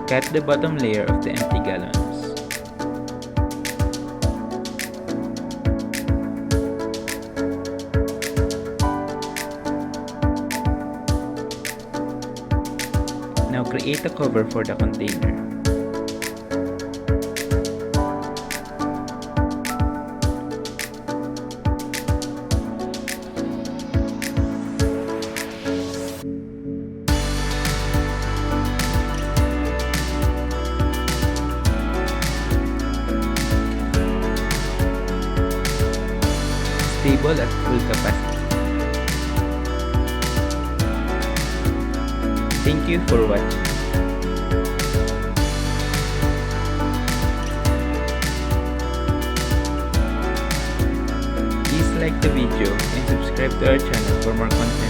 Cut the bottom layer of the empty gallons. Now create a cover for the container. Stable at full capacity. Thank you for watching. Please like the video and subscribe to our channel for more content.